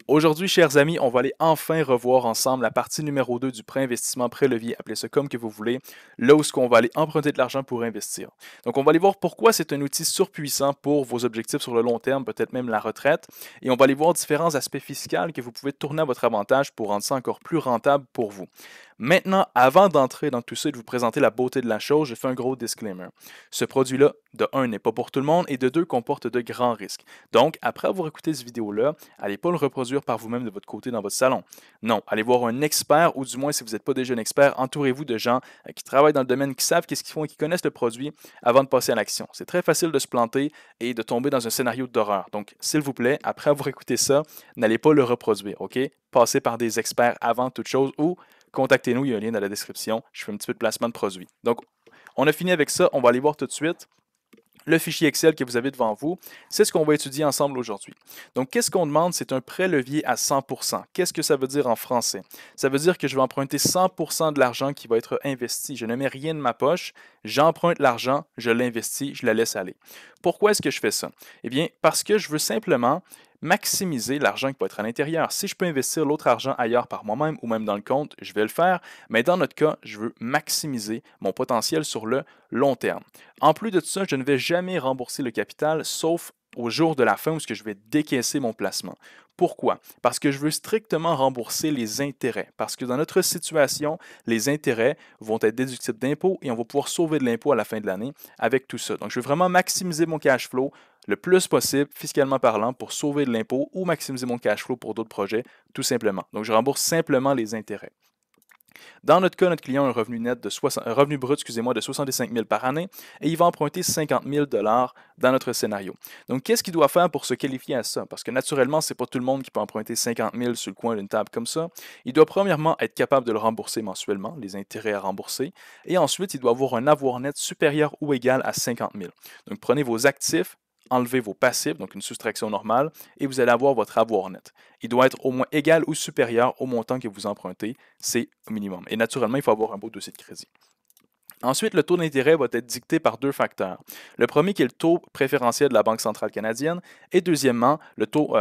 Aujourd'hui, chers amis, on va aller enfin revoir ensemble la partie numéro 2 du pré-investissement pré-levier, appelez ça comme que vous voulez, là où ce qu'on va aller emprunter de l'argent pour investir. Donc, on va aller voir pourquoi c'est un outil surpuissant pour vos objectifs sur le long terme, peut-être même la retraite, et on va aller voir différents aspects fiscaux que vous pouvez tourner à votre avantage pour rendre ça encore plus rentable pour vous. Maintenant, avant d'entrer dans tout ça et de vous présenter la beauté de la chose, je fais un gros disclaimer. Ce produit-là, de un, n'est pas pour tout le monde et de deux, comporte de grands risques. Donc, après avoir écouté cette vidéo-là, allez pas le reproduire par vous-même de votre côté dans votre salon. Non, allez voir un expert ou du moins si vous n'êtes pas déjà un expert, entourez-vous de gens qui travaillent dans le domaine, qui savent qu'est-ce qu'ils font et qui connaissent le produit avant de passer à l'action. C'est très facile de se planter et de tomber dans un scénario d'horreur. Donc, s'il vous plaît, après avoir écouté ça, n'allez pas le reproduire, OK? Passez par des experts avant toute chose ou contactez-nous, il y a un lien dans la description. Je fais un petit peu de placement de produits. Donc, on a fini avec ça, on va aller voir tout de suite le fichier Excel que vous avez devant vous, c'est ce qu'on va étudier ensemble aujourd'hui. Donc, qu'est-ce qu'on demande? C'est un prêt levier à 100%. Qu'est-ce que ça veut dire en français? Ça veut dire que je vais emprunter 100% de l'argent qui va être investi. Je ne mets rien de ma poche, j'emprunte l'argent, je l'investis, je la laisse aller. Pourquoi est-ce que je fais ça? Eh bien, parce que je veux simplement maximiser l'argent qui va être à l'intérieur. Si je peux investir l'autre argent ailleurs par moi-même ou même dans le compte, je vais le faire, mais dans notre cas, je veux maximiser mon potentiel sur le long terme. En plus de ça, je ne vais jamais rembourser le capital, sauf au jour de la fin où je vais décaisser mon placement. Pourquoi? Parce que je veux strictement rembourser les intérêts. Parce que dans notre situation, les intérêts vont être déductibles d'impôts et on va pouvoir sauver de l'impôt à la fin de l'année avec tout ça. Donc, je veux vraiment maximiser mon cash flow le plus possible, fiscalement parlant, pour sauver de l'impôt ou maximiser mon cash flow pour d'autres projets, tout simplement. Donc, je rembourse simplement les intérêts. Dans notre cas, notre client a un revenu net de un revenu brut, excusez-moi, de 65 000 par année et il va emprunter 50 000 dans notre scénario. Donc, qu'est-ce qu'il doit faire pour se qualifier à ça? Parce que naturellement, ce n'est pas tout le monde qui peut emprunter 50 000 sur le coin d'une table comme ça. Il doit premièrement être capable de le rembourser mensuellement, les intérêts à rembourser, et ensuite, il doit avoir un avoir net supérieur ou égal à 50 000. Donc, prenez vos actifs, enlevez vos passifs, donc une soustraction normale, et vous allez avoir votre avoir net. Il doit être au moins égal ou supérieur au montant que vous empruntez, c'est au minimum. Et naturellement, il faut avoir un beau dossier de crédit. Ensuite, le taux d'intérêt va être dicté par deux facteurs. Le premier qui est le taux préférentiel de la Banque centrale canadienne et deuxièmement, le taux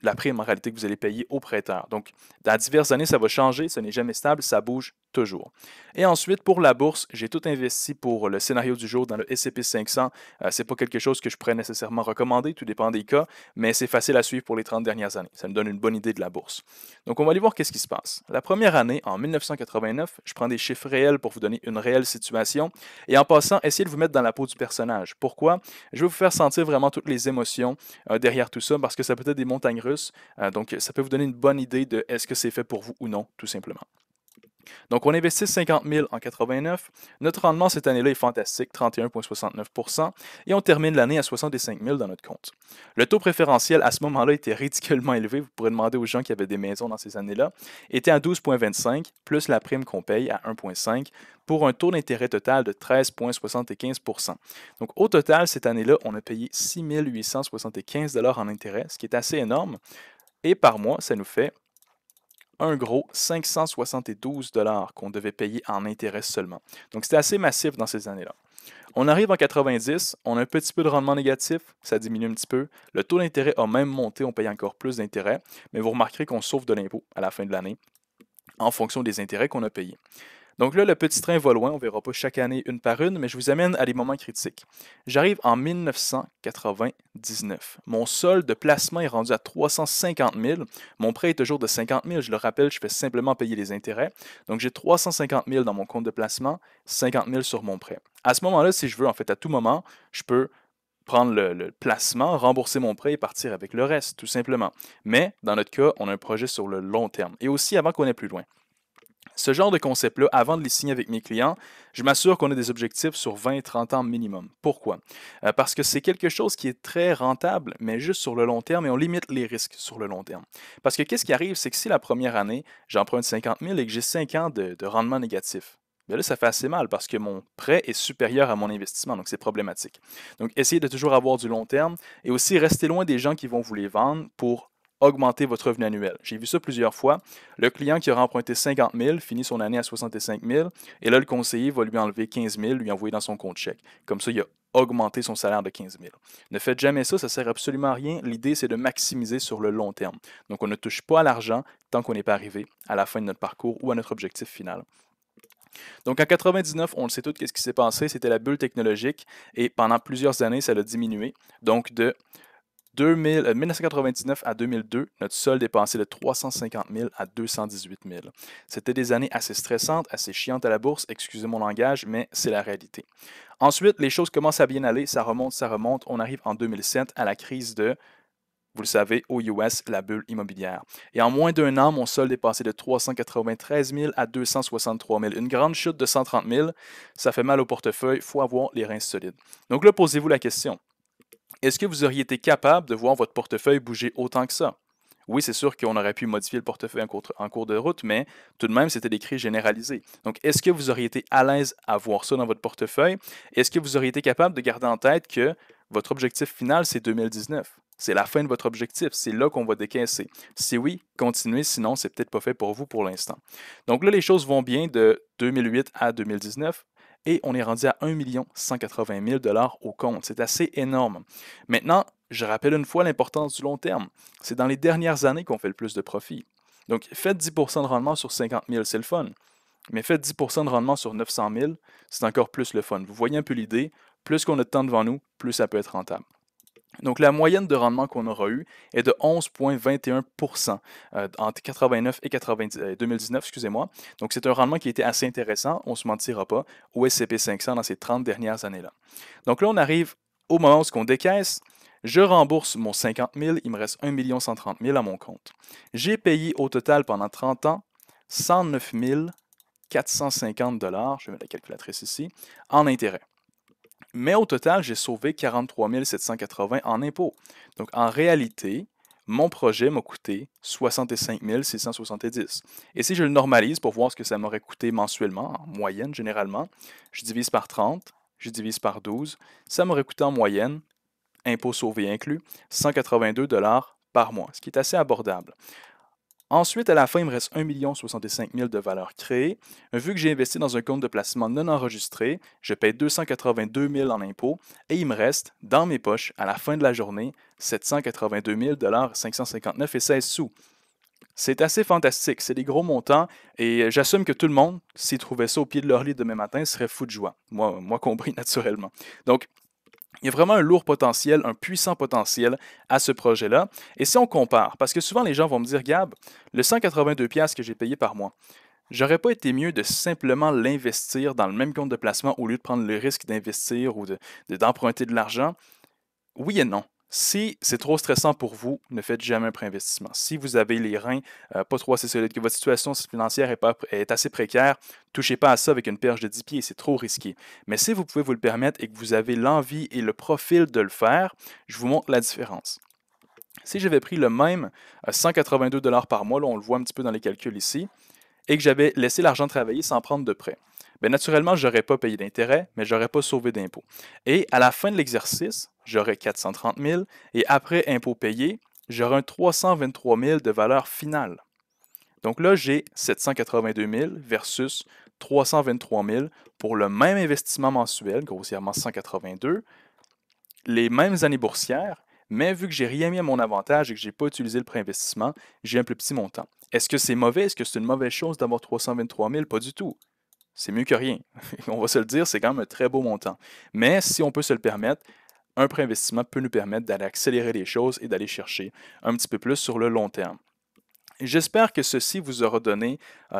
la prime en réalité que vous allez payer au prêteur. Donc, dans diverses années, ça va changer, ce n'est jamais stable, ça bouge toujours. Et ensuite, pour la bourse, j'ai tout investi pour le scénario du jour dans le S&P 500. Ce n'est pas quelque chose que je pourrais nécessairement recommander, tout dépend des cas, mais c'est facile à suivre pour les 30 dernières années. Ça me donne une bonne idée de la bourse. Donc, on va aller voir qu'est-ce qui se passe. La première année, en 1989, je prends des chiffres réels pour vous donner une réelle situation. Et en passant, essayez de vous mettre dans la peau du personnage. Pourquoi? Je vais vous faire sentir vraiment toutes les émotions derrière tout ça parce que ça peut être des montagnes russes. Donc, ça peut vous donner une bonne idée de est-ce que c'est fait pour vous ou non, tout simplement. Donc, on investit 50 000 en 89. Notre rendement cette année-là est fantastique, 31,69 et on termine l'année à 65 000 dans notre compte. Le taux préférentiel à ce moment-là était ridiculement élevé. Vous pourrez demander aux gens qui avaient des maisons dans ces années-là. Était à 12,25 plus la prime qu'on paye à 1,5 pour un taux d'intérêt total de 13,75 Donc, au total, cette année-là, on a payé 6 875 en intérêt, ce qui est assez énorme. Et par mois, ça nous fait un gros 572 qu'on devait payer en intérêt seulement. Donc, c'était assez massif dans ces années-là. On arrive en 90, on a un petit peu de rendement négatif, ça diminue un petit peu. Le taux d'intérêt a même monté, on paye encore plus d'intérêt, mais vous remarquerez qu'on sauve de l'impôt à la fin de l'année en fonction des intérêts qu'on a payés. Donc là, le petit train va loin, on ne verra pas chaque année une par une, mais je vous amène à des moments critiques. J'arrive en 1999. Mon solde de placement est rendu à 350 000. Mon prêt est toujours de 50 000. Je le rappelle, je fais simplement payer les intérêts. Donc j'ai 350 000 dans mon compte de placement, 50 000 sur mon prêt. À ce moment-là, si je veux, en fait, à tout moment, je peux prendre le placement, rembourser mon prêt et partir avec le reste, tout simplement. Mais dans notre cas, on a un projet sur le long terme et aussi avant qu'on aille plus loin. Ce genre de concept-là, avant de les signer avec mes clients, je m'assure qu'on a des objectifs sur 20-30 ans minimum. Pourquoi? Parce que c'est quelque chose qui est très rentable, mais juste sur le long terme, et on limite les risques sur le long terme. Parce que qu'est-ce qui arrive, c'est que si la première année, j'emprunte 50 000 et que j'ai 5 ans de rendement négatif, bien là, ça fait assez mal parce que mon prêt est supérieur à mon investissement, donc c'est problématique. Donc, essayez de toujours avoir du long terme et aussi rester loin des gens qui vont vous les vendre pour augmenter votre revenu annuel. J'ai vu ça plusieurs fois. Le client qui aura emprunté 50 000 finit son année à 65 000 et là, le conseiller va lui enlever 15 000, lui envoyer dans son compte chèque. Comme ça, il a augmenté son salaire de 15 000. Ne faites jamais ça, ça ne sert absolument à rien. L'idée, c'est de maximiser sur le long terme. Donc, on ne touche pas à l'argent tant qu'on n'est pas arrivé à la fin de notre parcours ou à notre objectif final. Donc en 99, on le sait tous, qu'est-ce qui s'est passé? C'était la bulle technologique et pendant plusieurs années, ça a diminué. Donc de 1999 à 2002, notre solde est passé de 350 000 à 218 000. C'était des années assez stressantes, assez chiantes à la bourse, excusez mon langage, mais c'est la réalité. Ensuite, les choses commencent à bien aller, ça remonte, ça remonte. On arrive en 2007 à la crise de, vous le savez, aux US, la bulle immobilière. Et en moins d'un an, mon solde est passé de 393 000 à 263 000. Une grande chute de 130 000, ça fait mal au portefeuille, il faut avoir les reins solides. Donc là, posez-vous la question. Est-ce que vous auriez été capable de voir votre portefeuille bouger autant que ça? Oui, c'est sûr qu'on aurait pu modifier le portefeuille en cours de route, mais tout de même, c'était des crises généralisées. Donc, est-ce que vous auriez été à l'aise à voir ça dans votre portefeuille? Est-ce que vous auriez été capable de garder en tête que votre objectif final, c'est 2019? C'est la fin de votre objectif, c'est là qu'on va décaisser. Si oui, continuez, sinon, c'est peut-être pas fait pour vous pour l'instant. Donc là, les choses vont bien de 2008 à 2019 et on est rendu à 1 180 000 au compte. C'est assez énorme. Maintenant, je rappelle une fois l'importance du long terme. C'est dans les dernières années qu'on fait le plus de profit. Donc, faites 10 de rendement sur 50 000, c'est le fun. Mais faites 10 de rendement sur 900 000, c'est encore plus le fun. Vous voyez un peu l'idée, plus qu'on a de temps devant nous, plus ça peut être rentable. Donc, la moyenne de rendement qu'on aura eu est de 11,21% entre 89 et 2019, excusez-moi. Donc, c'est un rendement qui était assez intéressant, on ne se mentira pas, au S&P 500 dans ces 30 dernières années-là. Donc là, on arrive au moment où on décaisse. Je rembourse mon 50 000, il me reste 1 130 000 à mon compte. J'ai payé au total pendant 30 ans 109 450 $, je vais mettre la calculatrice ici, en intérêt. Mais au total, j'ai sauvé 43 780 en impôts. Donc, en réalité, mon projet m'a coûté 65 670. Et si je le normalise pour voir ce que ça m'aurait coûté mensuellement, en moyenne généralement, je divise par 30, je divise par 12, ça m'aurait coûté en moyenne, impôts sauvés inclus, 182 $ par mois, ce qui est assez abordable. Ensuite, à la fin, il me reste 1 065 000 de valeur créée. Vu que j'ai investi dans un compte de placement non enregistré, je paye 282 000 en impôts et il me reste, dans mes poches, à la fin de la journée, 782 000 559 et 16 sous. C'est assez fantastique, c'est des gros montants et j'assume que tout le monde, s'il trouvait ça au pied de leur lit demain matin, serait fou de joie. Moi compris naturellement. Donc, il y a vraiment un lourd potentiel, un puissant potentiel à ce projet-là. Et si on compare, parce que souvent les gens vont me dire, Gab, le 182$ que j'ai payé par mois, j'aurais pas été mieux de simplement l'investir dans le même compte de placement au lieu de prendre le risque d'investir ou d'emprunter de l'argent? Oui et non. Si c'est trop stressant pour vous, ne faites jamais un préinvestissement. Si vous avez les reins pas trop assez solides, que votre situation financière est assez précaire, touchez pas à ça avec une perche de 10 pieds, c'est trop risqué. Mais si vous pouvez vous le permettre et que vous avez l'envie et le profil de le faire, je vous montre la différence. Si j'avais pris le même 182 $ par mois, là on le voit un petit peu dans les calculs ici, et que j'avais laissé l'argent travailler sans prendre de prêt, bien naturellement, je n'aurais pas payé d'intérêt, mais je n'aurais pas sauvé d'impôts. Et à la fin de l'exercice, j'aurais 430 000 et après impôts payés, j'aurais un 323 000 de valeur finale. Donc là, j'ai 782 000 versus 323 000 pour le même investissement mensuel, grossièrement 182, les mêmes années boursières, mais vu que j'ai rien mis à mon avantage et que je n'ai pas utilisé le préinvestissement, j'ai un plus petit montant. Est-ce que c'est mauvais? Est-ce que c'est une mauvaise chose d'avoir 323 000? Pas du tout. C'est mieux que rien. On va se le dire, c'est quand même un très beau montant. Mais si on peut se le permettre, un préinvestissement peut nous permettre d'aller accélérer les choses et d'aller chercher un petit peu plus sur le long terme. J'espère que ceci vous aura donné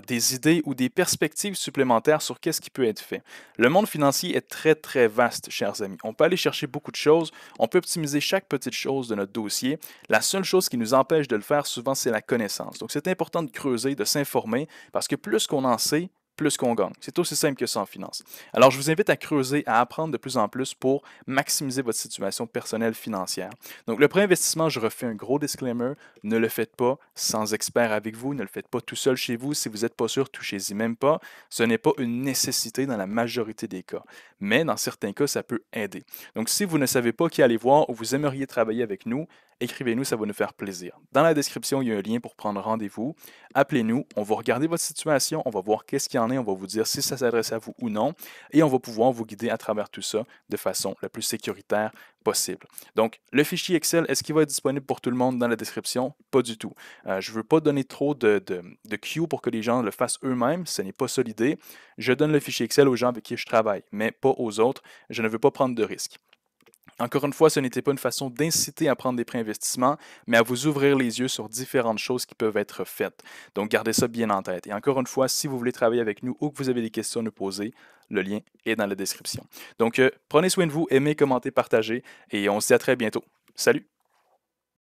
des idées ou des perspectives supplémentaires sur qu'est-ce qui peut être fait. Le monde financier est très, très vaste, chers amis. On peut aller chercher beaucoup de choses, on peut optimiser chaque petite chose de notre dossier. La seule chose qui nous empêche de le faire souvent, c'est la connaissance. Donc, c'est important de creuser, de s'informer, parce que plus qu'on en sait, plus qu'on gagne. C'est aussi simple que ça en finance. Alors, je vous invite à creuser, à apprendre de plus en plus pour maximiser votre situation personnelle financière. Donc, le préinvestissement, je refais un gros disclaimer, ne le faites pas sans expert avec vous, ne le faites pas tout seul chez vous. Si vous n'êtes pas sûr, touchez-y même pas. Ce n'est pas une nécessité dans la majorité des cas, mais dans certains cas, ça peut aider. Donc, si vous ne savez pas qui aller voir ou vous aimeriez travailler avec nous, écrivez-nous, ça va nous faire plaisir. Dans la description, il y a un lien pour prendre rendez-vous. Appelez-nous, on va regarder votre situation, on va voir qu'est-ce qu'il y en est, on va vous dire si ça s'adresse à vous ou non, et on va pouvoir vous guider à travers tout ça de façon la plus sécuritaire possible. Donc, le fichier Excel, est-ce qu'il va être disponible pour tout le monde dans la description? Pas du tout. Je ne veux pas donner trop de cues pour que les gens le fassent eux-mêmes, ce n'est pas ça l'idée. Je donne le fichier Excel aux gens avec qui je travaille, mais pas aux autres. Je ne veux pas prendre de risques. Encore une fois, ce n'était pas une façon d'inciter à prendre des pré-investissements, mais à vous ouvrir les yeux sur différentes choses qui peuvent être faites. Donc, gardez ça bien en tête. Et encore une fois, si vous voulez travailler avec nous ou que vous avez des questions à nous poser, le lien est dans la description. Donc, prenez soin de vous, aimez, commentez, partagez, et on se dit à très bientôt. Salut!